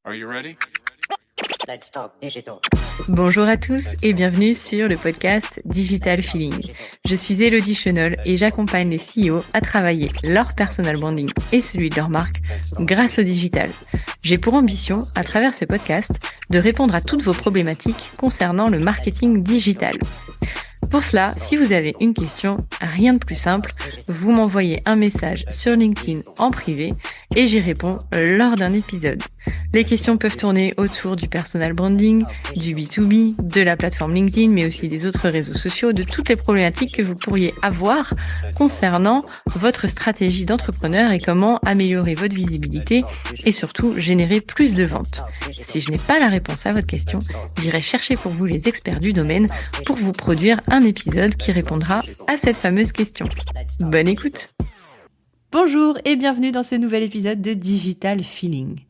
Are you ready? Let's talk digital. Bonjour à tous et bienvenue sur le podcast Digital Feeling. Je suis Elodie Chenol et j'accompagne les CEO à travailler leur personal branding et celui de leur marque grâce au digital. J'ai pour ambition, à travers ce podcast, de répondre à toutes vos problématiques concernant le marketing digital. Pour cela, si vous avez une question, rien de plus simple, vous m'envoyez un message sur LinkedIn en privé et j'y réponds lors d'un épisode. Les questions peuvent tourner autour du personal branding, du B2B, de la plateforme LinkedIn, mais aussi des autres réseaux sociaux, de toutes les problématiques que vous pourriez avoir concernant votre stratégie d'entrepreneur et comment améliorer votre visibilité et surtout générer plus de ventes. Si je n'ai pas la réponse à votre question, j'irai chercher pour vous les experts du domaine pour vous produire un épisode qui répondra à cette fameuse question. Bonne écoute! Bonjour et bienvenue dans ce nouvel épisode de Digital Feeling.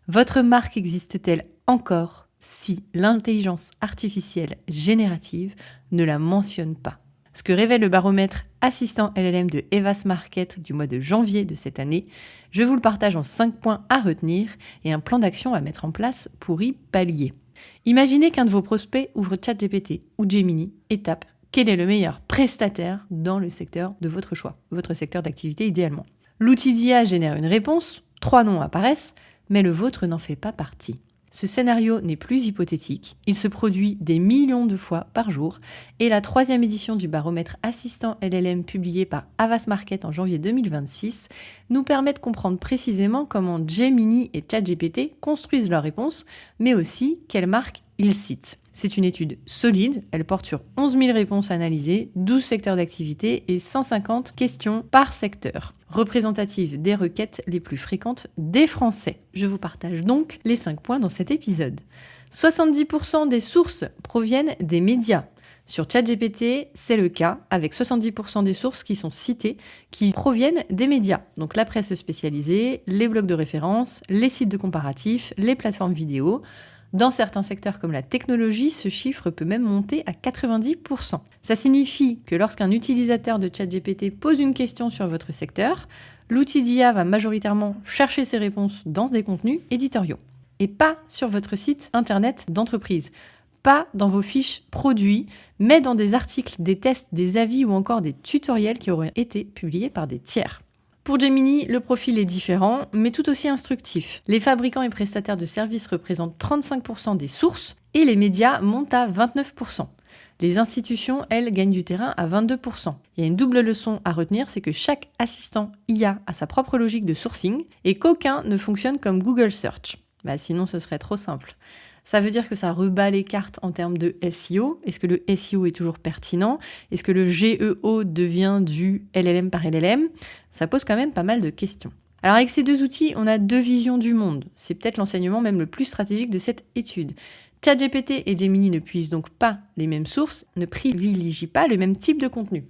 Votre marque existe-t-elle encore si l'intelligence artificielle générative ne la mentionne pas? Ce que révèle le baromètre Assistant LLM de Evas Market du mois de janvier de cette année, je vous le partage en 5 points à retenir et un plan d'action à mettre en place pour y pallier. Imaginez qu'un de vos prospects ouvre ChatGPT ou Gemini et tape quel est le meilleur prestataire dans le secteur de votre choix, votre secteur d'activité idéalement. L'outil d'IA génère une réponse, 3 noms apparaissent, mais le vôtre n'en fait pas partie. Ce scénario n'est plus hypothétique, il se produit des millions de fois par jour et la 3e édition du baromètre Assistant LLM publiée par Havas Market en janvier 2026 nous permet de comprendre précisément comment Gemini et ChatGPT construisent leurs réponses, mais aussi quelles marques ils citent. C'est une étude solide, elle porte sur 11 000 réponses analysées, 12 secteurs d'activité et 150 questions par secteur, représentatives des requêtes les plus fréquentes des Français. Je vous partage donc les 5 points dans cet épisode. 70% des sources proviennent des médias. Sur ChatGPT, c'est le cas, avec 70% des sources qui sont citées, qui proviennent des médias. Donc la presse spécialisée, les blogs de référence, les sites de comparatifs, les plateformes vidéo. Dans certains secteurs comme la technologie, ce chiffre peut même monter à 90%. Ça signifie que lorsqu'un utilisateur de ChatGPT pose une question sur votre secteur, l'outil d'IA va majoritairement chercher ses réponses dans des contenus éditoriaux. Et pas sur votre site internet d'entreprise. Pas dans vos fiches produits, mais dans des articles, des tests, des avis ou encore des tutoriels qui auraient été publiés par des tiers. Pour Gemini, le profil est différent, mais tout aussi instructif. Les fabricants et prestataires de services représentent 35% des sources et les médias montent à 29%. Les institutions, elles, gagnent du terrain à 22%. Il y a une double leçon à retenir, c'est que chaque assistant IA a sa propre logique de sourcing et qu'aucun ne fonctionne comme Google Search. Sinon, ce serait trop simple. Ça veut dire que ça rebat les cartes en termes de SEO. Est-ce que le SEO est toujours pertinent? Est-ce que le GEO devient du LLM par LLM? Ça pose quand même pas mal de questions. Alors avec ces deux outils, on a deux visions du monde. C'est peut-être l'enseignement même le plus stratégique de cette étude. ChatGPT et Gemini ne puisent donc pas les mêmes sources, ne privilégient pas le même type de contenu.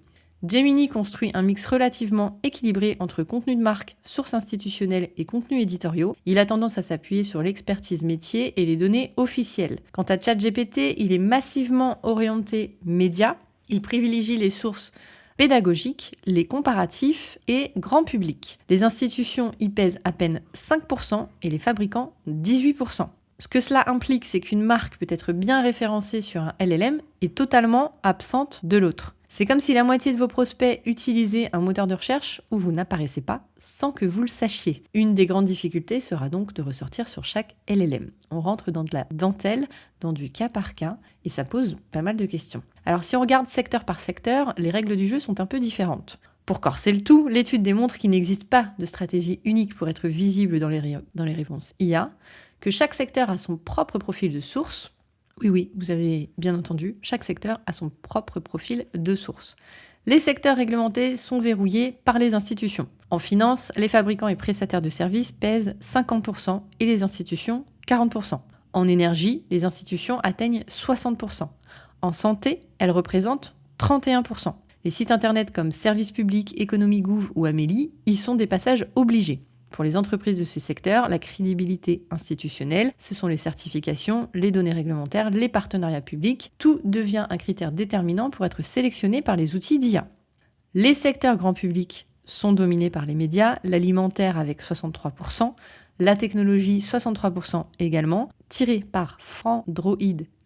Gemini construit un mix relativement équilibré entre contenu de marque, sources institutionnelles et contenus éditoriaux. Il a tendance à s'appuyer sur l'expertise métier et les données officielles. Quant à ChatGPT, il est massivement orienté médias. Il privilégie les sources pédagogiques, les comparatifs et grand public. Les institutions y pèsent à peine 5% et les fabricants 18%. Ce que cela implique, c'est qu'une marque peut être bien référencée sur un LLM et totalement absente de l'autre. C'est comme si la moitié de vos prospects utilisaient un moteur de recherche où vous n'apparaissez pas sans que vous le sachiez. Une des grandes difficultés sera donc de ressortir sur chaque LLM. On rentre dans de la dentelle, dans du cas par cas, et ça pose pas mal de questions. Alors si on regarde secteur par secteur, les règles du jeu sont un peu différentes. Pour corser le tout, l'étude démontre qu'il n'existe pas de stratégie unique pour être visible dans les réponses IA, que chaque secteur a son propre profil de source. Oui, vous avez bien entendu, chaque secteur a son propre profil de source. Les secteurs réglementés sont verrouillés par les institutions. En finance, les fabricants et prestataires de services pèsent 50% et les institutions 40%. En énergie, les institutions atteignent 60%. En santé, elles représentent 31%. Les sites internet comme Service Public, Économie Gouv ou Amélie y sont des passages obligés. Pour les entreprises de ce secteur, la crédibilité institutionnelle, ce sont les certifications, les données réglementaires, les partenariats publics. Tout devient un critère déterminant pour être sélectionné par les outils d'IA. Les secteurs grand public sont dominés par les médias, l'alimentaire avec 63%, la technologie 63% également, tiré par Frandroid,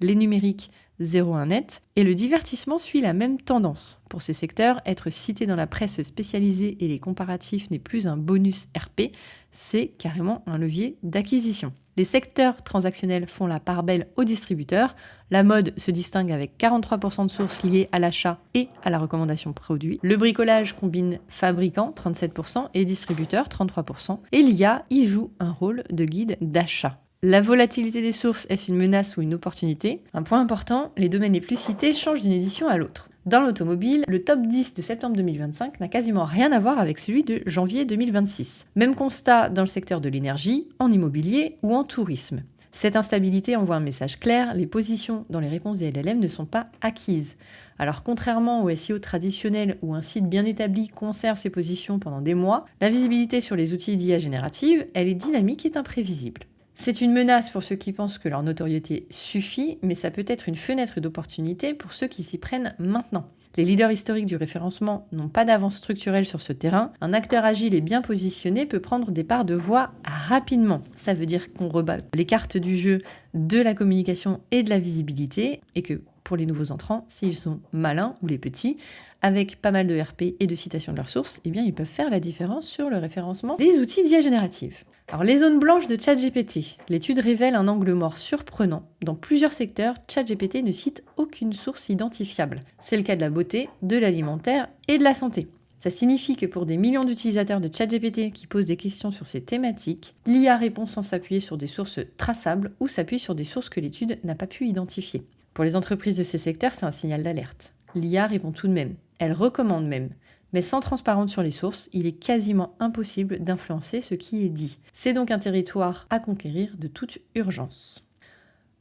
les numériques 01net, et le divertissement suit la même tendance. Pour ces secteurs, être cité dans la presse spécialisée et les comparatifs n'est plus un bonus RP, c'est carrément un levier d'acquisition. Les secteurs transactionnels font la part belle aux distributeurs. La mode se distingue avec 43% de sources liées à l'achat et à la recommandation produit. Le bricolage combine fabricants, 37%, et distributeurs, 33%. Et l'IA y joue un rôle de guide d'achat. La volatilité des sources, est-ce une menace ou une opportunité ? Un point important, les domaines les plus cités changent d'une édition à l'autre. Dans l'automobile, le top 10 de septembre 2025 n'a quasiment rien à voir avec celui de janvier 2026. Même constat dans le secteur de l'énergie, en immobilier ou en tourisme. Cette instabilité envoie un message clair, les positions dans les réponses des LLM ne sont pas acquises. Alors contrairement au SEO traditionnel où un site bien établi conserve ses positions pendant des mois, la visibilité sur les outils d'IA générative, elle est dynamique et imprévisible. C'est une menace pour ceux qui pensent que leur notoriété suffit, mais ça peut être une fenêtre d'opportunité pour ceux qui s'y prennent maintenant. Les leaders historiques du référencement n'ont pas d'avance structurelle sur ce terrain. Un acteur agile et bien positionné peut prendre des parts de voix rapidement. Ça veut dire qu'on rebat les cartes du jeu de la communication et de la visibilité, et que pour les nouveaux entrants, s'ils sont malins ou les petits, avec pas mal de RP et de citations de leurs sources, eh bien ils peuvent faire la différence sur le référencement des outils d'IA générative. Alors les zones blanches de ChatGPT. L'étude révèle un angle mort surprenant. Dans plusieurs secteurs, ChatGPT ne cite aucune source identifiable. C'est le cas de la beauté, de l'alimentaire et de la santé. Ça signifie que pour des millions d'utilisateurs de ChatGPT qui posent des questions sur ces thématiques, l'IA répond sans s'appuyer sur des sources traçables ou s'appuie sur des sources que l'étude n'a pas pu identifier. Pour les entreprises de ces secteurs, c'est un signal d'alerte. L'IA répond tout de même, elle recommande même, mais sans transparence sur les sources, il est quasiment impossible d'influencer ce qui est dit. C'est donc un territoire à conquérir de toute urgence.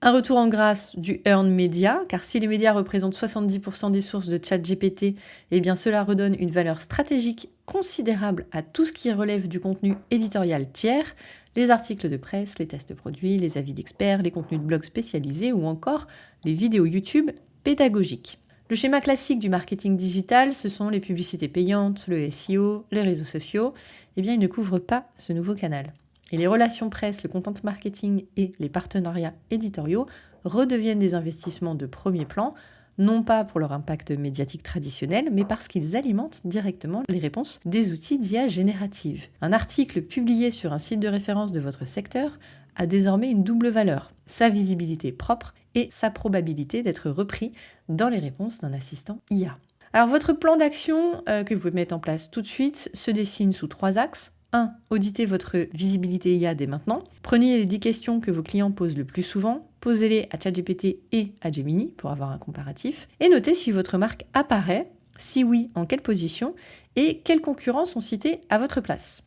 Un retour en grâce du earned media, car si les médias représentent 70% des sources de ChatGPT, eh bien cela redonne une valeur stratégique considérable à tout ce qui relève du contenu éditorial tiers, les articles de presse, les tests de produits, les avis d'experts, les contenus de blogs spécialisés ou encore les vidéos YouTube pédagogiques. Le schéma classique du marketing digital, ce sont les publicités payantes, le SEO, les réseaux sociaux, eh bien ils ne couvrent pas ce nouveau canal. Et les relations presse, le content marketing et les partenariats éditoriaux redeviennent des investissements de premier plan, non pas pour leur impact médiatique traditionnel, mais parce qu'ils alimentent directement les réponses des outils d'IA générative. Un article publié sur un site de référence de votre secteur a désormais une double valeur, sa visibilité propre et sa probabilité d'être repris dans les réponses d'un assistant IA. Alors votre plan d'action que vous pouvez mettre en place tout de suite se dessine sous 3 axes. 1. Auditez votre visibilité IA dès maintenant. Prenez les 10 questions que vos clients posent le plus souvent, posez-les à ChatGPT et à Gemini pour avoir un comparatif, et notez si votre marque apparaît, si oui, en quelle position, et quels concurrents sont cités à votre place.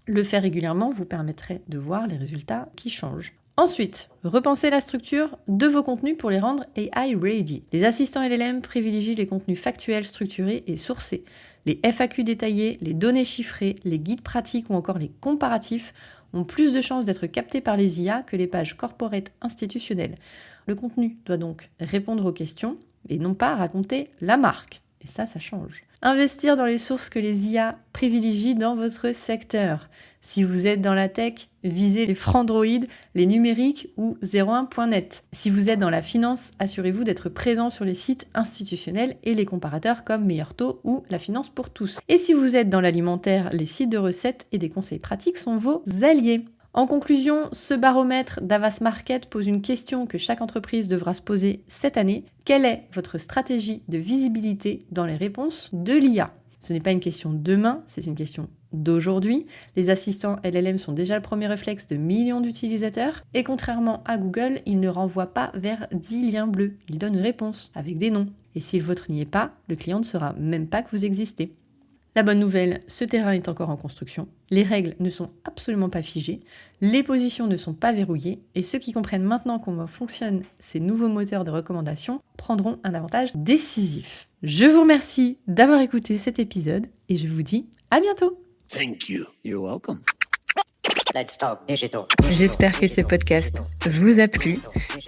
Le faire régulièrement vous permettrait de voir les résultats qui changent. Ensuite, repensez la structure de vos contenus pour les rendre AI-ready. Les assistants LLM privilégient les contenus factuels, structurés et sourcés. Les FAQ détaillés, les données chiffrées, les guides pratiques ou encore les comparatifs ont plus de chances d'être captés par les IA que les pages corporate institutionnelles. Le contenu doit donc répondre aux questions et non pas raconter la marque. Et ça change. Investir dans les sources que les IA privilégient dans votre secteur. Si vous êtes dans la tech, visez les Frandroid, les numériques ou 01.net. Si vous êtes dans la finance, assurez-vous d'être présent sur les sites institutionnels et les comparateurs comme Meilleur Taux ou La Finance pour tous. Et si vous êtes dans l'alimentaire, les sites de recettes et des conseils pratiques sont vos alliés. En conclusion, ce baromètre d'Avas Market pose une question que chaque entreprise devra se poser cette année. Quelle est votre stratégie de visibilité dans les réponses de l'IA ? Ce n'est pas une question de demain, c'est une question d'aujourd'hui. Les assistants LLM sont déjà le premier réflexe de millions d'utilisateurs et contrairement à Google, ils ne renvoient pas vers 10 liens bleus. Ils donnent une réponse avec des noms. Et si le vôtre n'y est pas, le client ne saura même pas que vous existez. La bonne nouvelle, ce terrain est encore en construction, les règles ne sont absolument pas figées, les positions ne sont pas verrouillées, et ceux qui comprennent maintenant comment fonctionnent ces nouveaux moteurs de recommandation prendront un avantage décisif. Je vous remercie d'avoir écouté cet épisode, et je vous dis à bientôt. Thank you. You're welcome. Let's talk digital. J'espère que ce podcast vous a plu.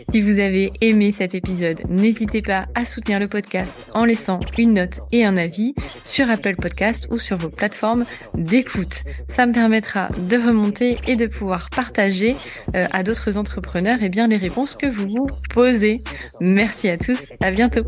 Si vous avez aimé cet épisode, n'hésitez pas à soutenir le podcast en laissant une note et un avis sur Apple Podcast ou sur vos plateformes d'écoute. Ça me permettra de remonter et de pouvoir partager à d'autres entrepreneurs les réponses que vous vous posez. Merci à tous, à bientôt.